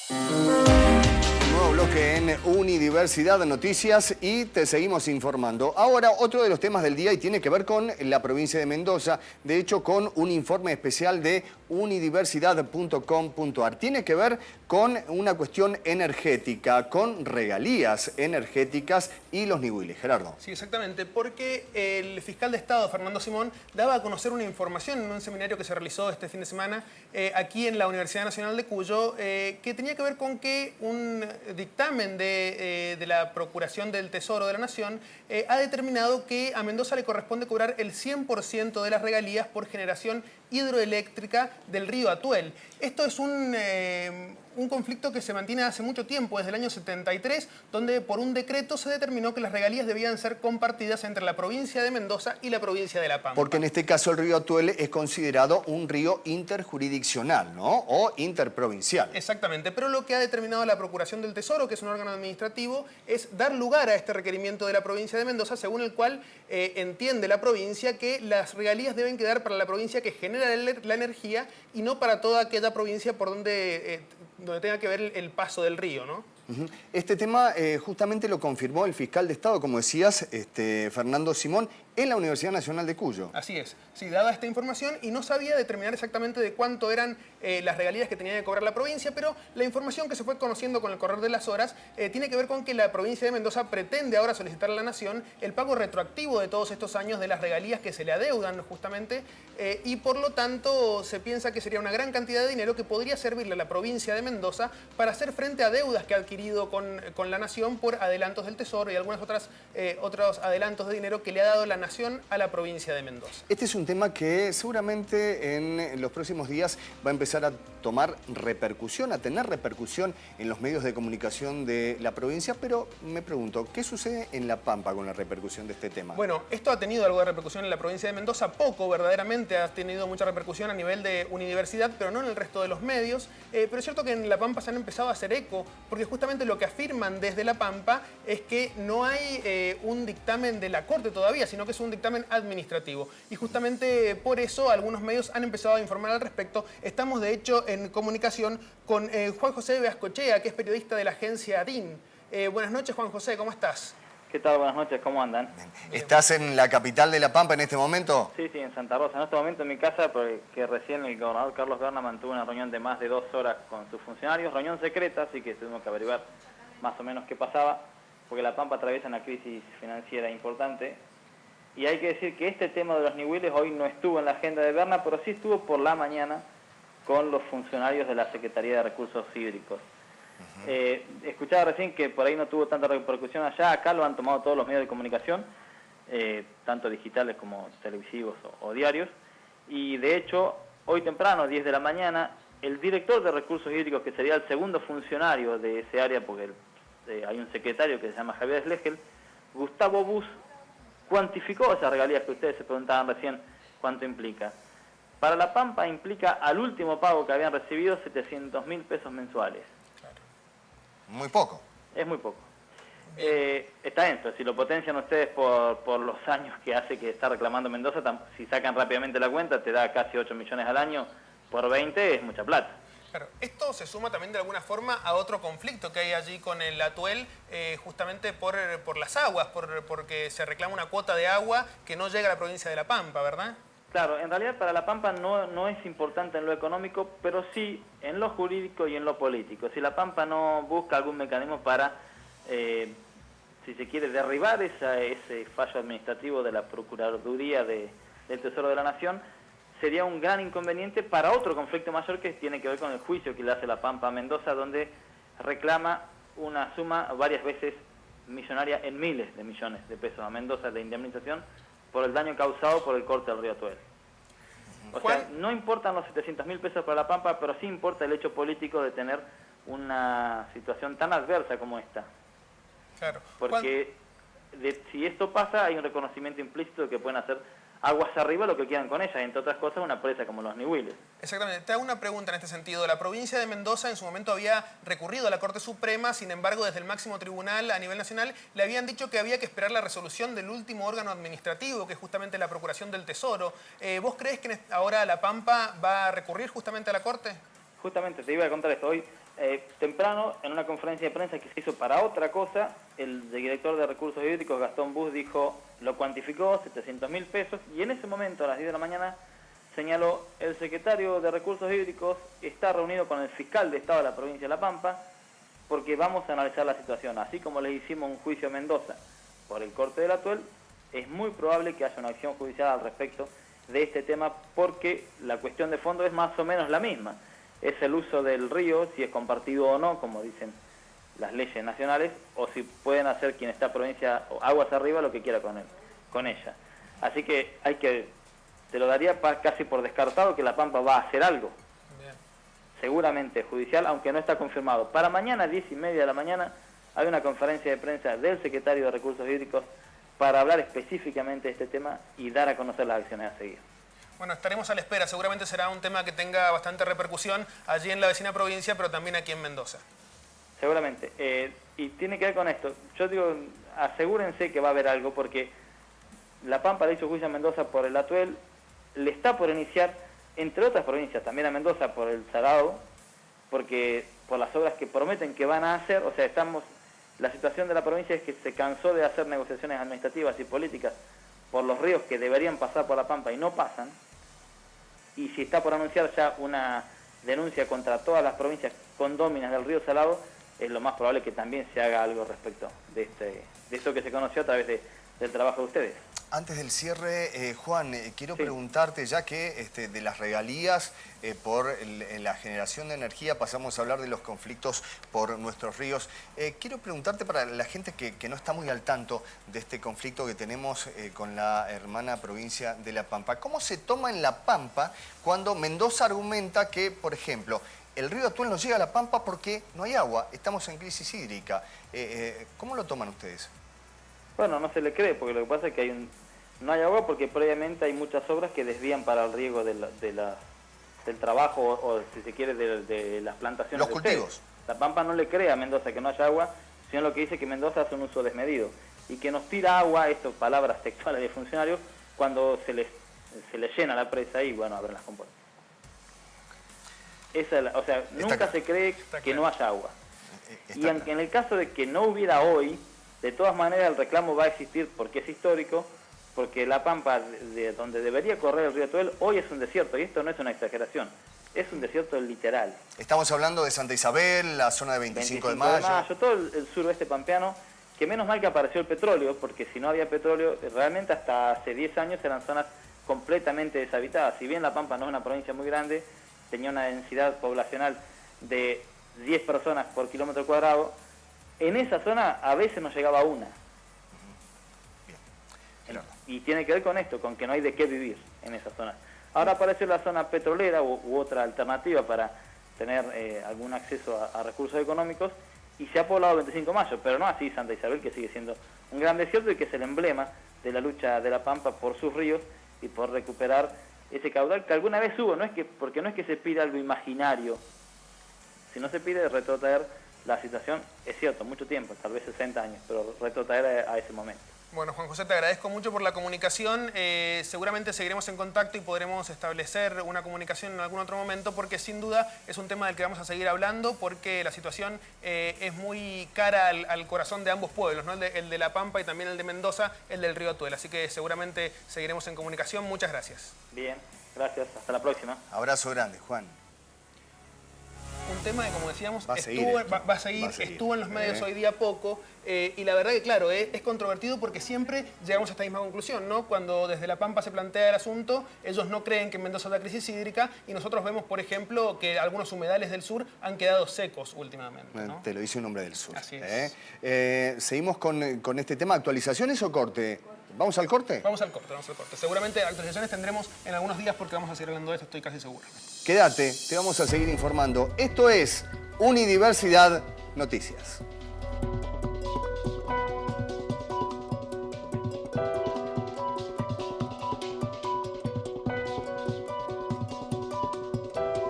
Nuevo bloque en Unidiversidad Noticias y te seguimos informando. Ahora, otro de los temas del día y tiene que ver con la provincia de Mendoza, de hecho con un informe especial de unidiversidad.com.ar. Tiene que ver con una cuestión energética, con regalías energéticas y los niwiles. Gerardo. Sí, exactamente, porque el fiscal de Estado, Fernando Simón, daba a conocer una información en un seminario que se realizó este fin de semana aquí en la Universidad Nacional de Cuyo, que tenía que ver con que un dictamen de la Procuración del Tesoro de la Nación ha determinado que a Mendoza le corresponde cobrar el 100% de las regalías por generación hidroeléctrica del río Atuel. Esto es un conflicto que se mantiene hace mucho tiempo, desde el año 73, donde por un decreto se determinó que las regalías debían ser compartidas entre la provincia de Mendoza y la provincia de La Pampa. Porque en este caso el río Atuel es considerado un río interjurisdiccional, ¿no? O interprovincial. Exactamente, pero lo que ha determinado la Procuración del Tesoro, que es un órgano administrativo, es dar lugar a este requerimiento de la provincia de Mendoza, según el cual entiende la provincia que las regalías deben quedar para la provincia que genera la energía y no para toda aquella provincia por donde tenga que ver el paso del río, ¿no? Este tema justamente lo confirmó el fiscal de Estado, como decías, Fernando Simón, en la Universidad Nacional de Cuyo. Así es. Sí, daba esta información y no sabía determinar exactamente de cuánto eran las regalías que tenía que cobrar la provincia, pero la información que se fue conociendo con el correr de las horas tiene que ver con que la provincia de Mendoza pretende ahora solicitar a la Nación el pago retroactivo de todos estos años de las regalías que se le adeudan justamente y por lo tanto se piensa que sería una gran cantidad de dinero que podría servirle a la provincia de Mendoza para hacer frente a deudas que ha adquirido con la Nación por adelantos del Tesoro y algunos otros adelantos de dinero que le ha dado la Nación a la provincia de Mendoza. Este es un tema que seguramente en los próximos días va a empezar a tomar repercusión, a tener repercusión en los medios de comunicación de la provincia, pero me pregunto, ¿qué sucede en La Pampa con la repercusión de este tema? Bueno, esto ha tenido algo de repercusión en la provincia de Mendoza, poco verdaderamente, ha tenido mucha repercusión a nivel de universidad, pero no en el resto de los medios, pero es cierto que en La Pampa se han empezado a hacer eco, porque justamente lo que afirman desde La Pampa es que no hay un dictamen de la Corte todavía, sino que es un dictamen administrativo. Y justamente por eso algunos medios han empezado a informar al respecto. Estamos de hecho en comunicación con Juan José Beascochea, que es periodista de la agencia ADIN. Buenas noches, Juan José, ¿cómo estás? ¿Qué tal? Buenas noches, ¿cómo andan? ¿Estás en la capital de La Pampa en este momento? Sí, en Santa Rosa. En este momento en mi casa, porque recién el gobernador Carlos Berna mantuvo una reunión de más de 2 horas con sus funcionarios, reunión secreta, así que tuvimos que averiguar más o menos qué pasaba, porque La Pampa atraviesa una crisis financiera importante. Y hay que decir que este tema de los niwiles hoy no estuvo en la agenda de Berna, pero sí estuvo por la mañana con los funcionarios de la Secretaría de Recursos Hídricos. Escuchaba recién que por ahí no tuvo tanta repercusión allá, acá lo han tomado todos los medios de comunicación, tanto digitales como televisivos o diarios, y de hecho, hoy temprano, 10 de la mañana, el director de Recursos Hídricos, que sería el segundo funcionario de ese área, porque hay un secretario que se llama Javier Schlegel, Gustavo Bus, cuantificó esas regalías que ustedes se preguntaban recién cuánto implica. Para La Pampa implica al último pago que habían recibido 700.000 pesos mensuales. Claro. Muy poco. Es muy poco. Está dentro, si lo potencian ustedes por los años que hace que está reclamando Mendoza, si sacan rápidamente la cuenta, te da casi 8 millones al año, por 20 es mucha plata. Claro, esto se suma también de alguna forma a otro conflicto que hay allí con el Atuel, justamente por las aguas, porque se reclama una cuota de agua que no llega a la provincia de La Pampa, ¿verdad? Claro, en realidad para La Pampa no es importante en lo económico, pero sí en lo jurídico y en lo político. Si La Pampa no busca algún mecanismo para, si se quiere, derribar ese fallo administrativo de la Procuraduría del Tesoro de la Nación, sería un gran inconveniente para otro conflicto mayor que tiene que ver con el juicio que le hace La Pampa a Mendoza, donde reclama una suma varias veces millonaria en miles de millones de pesos a Mendoza de indemnización por el daño causado por el corte del río Atuel. O sea, no importan los 700.000 pesos para La Pampa, pero sí importa el hecho político de tener una situación tan adversa como esta. Claro. Porque si esto pasa, hay un reconocimiento implícito de que pueden hacer aguas arriba lo que quieran con ella, entre otras cosas una presa como los niwiles. Exactamente. Te hago una pregunta en este sentido. La provincia de Mendoza en su momento había recurrido a la Corte Suprema, sin embargo desde el máximo tribunal a nivel nacional le habían dicho que había que esperar la resolución del último órgano administrativo, que es justamente la Procuración del Tesoro. ¿Vos crees que ahora La Pampa va a recurrir justamente a la Corte? justamente te iba a contar esto. Hoy, temprano, en una conferencia de prensa que se hizo para otra cosa, el director de Recursos Hídricos, Gastón Bus, dijo, lo cuantificó, 700.000 pesos, y en ese momento, a las 10 de la mañana, señaló, el secretario de Recursos Hídricos está reunido con el fiscal de Estado de la provincia de La Pampa, porque vamos a analizar la situación. Así como les hicimos un juicio a Mendoza por el corte del Atuel, es muy probable que haya una acción judicial al respecto de este tema, porque la cuestión de fondo es más o menos la misma. Es el uso del río, si es compartido o no, como dicen las leyes nacionales, o si pueden hacer quien está provincia o aguas arriba lo que quiera con ella. Así que te lo daría casi por descartado que La Pampa va a hacer algo. Bien. Seguramente judicial, aunque no está confirmado. Para mañana, 10:30 de la mañana, hay una conferencia de prensa del secretario de Recursos Hídricos para hablar específicamente de este tema y dar a conocer las acciones a seguir. Bueno, estaremos a la espera. Seguramente será un tema que tenga bastante repercusión allí en la vecina provincia, pero también aquí en Mendoza. Seguramente. Y tiene que ver con esto. Yo digo, asegúrense que va a haber algo, porque La Pampa le hizo juicio a Mendoza por el Atuel, le está por iniciar, entre otras provincias, también a Mendoza por el Salado, porque por las obras que prometen que van a hacer, o sea, la situación de la provincia es que se cansó de hacer negociaciones administrativas y políticas por los ríos que deberían pasar por La Pampa y no pasan, y si está por anunciar ya una denuncia contra todas las provincias condóminas del río Salado, es lo más probable que también se haga algo respecto de esto que se conoció a través del trabajo de ustedes. Antes del cierre, Juan, quiero preguntarte, ya que de las regalías por la generación de energía pasamos a hablar de los conflictos por nuestros ríos. Quiero preguntarte para la gente que no está muy al tanto de este conflicto que tenemos con la hermana provincia de La Pampa. ¿Cómo se toma en La Pampa cuando Mendoza argumenta que, por ejemplo, el río Atuel no llega a La Pampa porque no hay agua, estamos en crisis hídrica? ¿Cómo lo toman ustedes? Bueno, no se le cree, porque lo que pasa es que no hay agua porque previamente hay muchas obras que desvían para el riego del trabajo o si se quiere, de las plantaciones. Los cultivos. La Pampa no le cree a Mendoza que no haya agua, sino lo que dice que Mendoza hace un uso desmedido y que nos tira agua, esto palabras textuales de funcionarios, cuando se les llena la presa y, bueno, abren las compuertas. O sea, nunca se cree que no haya agua. Y aunque en el caso de que no hubiera hoy, de todas maneras el reclamo va a existir porque es histórico, porque La Pampa, de donde debería correr el río Atuel, hoy es un desierto, y esto no es una exageración, es un desierto literal. Estamos hablando de Santa Isabel, la zona de 25 de mayo. Todo el suroeste pampeano, que menos mal que apareció el petróleo, porque si no había petróleo, realmente hasta hace 10 años eran zonas completamente deshabitadas. Si bien La Pampa no es una provincia muy grande, tenía una densidad poblacional de 10 personas por kilómetro cuadrado, en esa zona a veces no llegaba una. Y tiene que ver con esto, con que no hay de qué vivir en esa zona. Ahora apareció la zona petrolera u otra alternativa para tener algún acceso a recursos económicos, y se ha poblado 25 de mayo, pero no así Santa Isabel, que sigue siendo un gran desierto y que es el emblema de la lucha de La Pampa por sus ríos y por recuperar ese caudal que alguna vez hubo. Porque no es que se pida algo imaginario, sino se pide retrotraer la situación, es cierto, mucho tiempo, tal vez 60 años, pero retrotraer a ese momento. Bueno, Juan José, te agradezco mucho por la comunicación. Seguramente seguiremos en contacto y podremos establecer una comunicación en algún otro momento, porque sin duda es un tema del que vamos a seguir hablando, porque la situación es muy cara al corazón de ambos pueblos, ¿no? El de La Pampa y también el de Mendoza, el del río Atuel. Así que seguramente seguiremos en comunicación. Muchas gracias. Bien, gracias. Hasta la próxima. Abrazo grande, Juan. Un tema que, como decíamos, va a seguir, estuvo en los medios hoy día poco, y la verdad que, claro, es controvertido porque siempre llegamos a esta misma conclusión, ¿no? Cuando desde La Pampa se plantea el asunto, ellos no creen que en Mendoza haya crisis hídrica, y nosotros vemos, por ejemplo, que algunos humedales del sur han quedado secos últimamente, ¿no? Te lo dice un hombre del sur. Así es. Seguimos con este tema. ¿Actualizaciones o corte? ¿Vamos al corte? Vamos al corte. Seguramente actualizaciones tendremos en algunos días porque vamos a seguir hablando de esto, estoy casi seguro. Quédate, te vamos a seguir informando. Esto es Unidiversidad Noticias.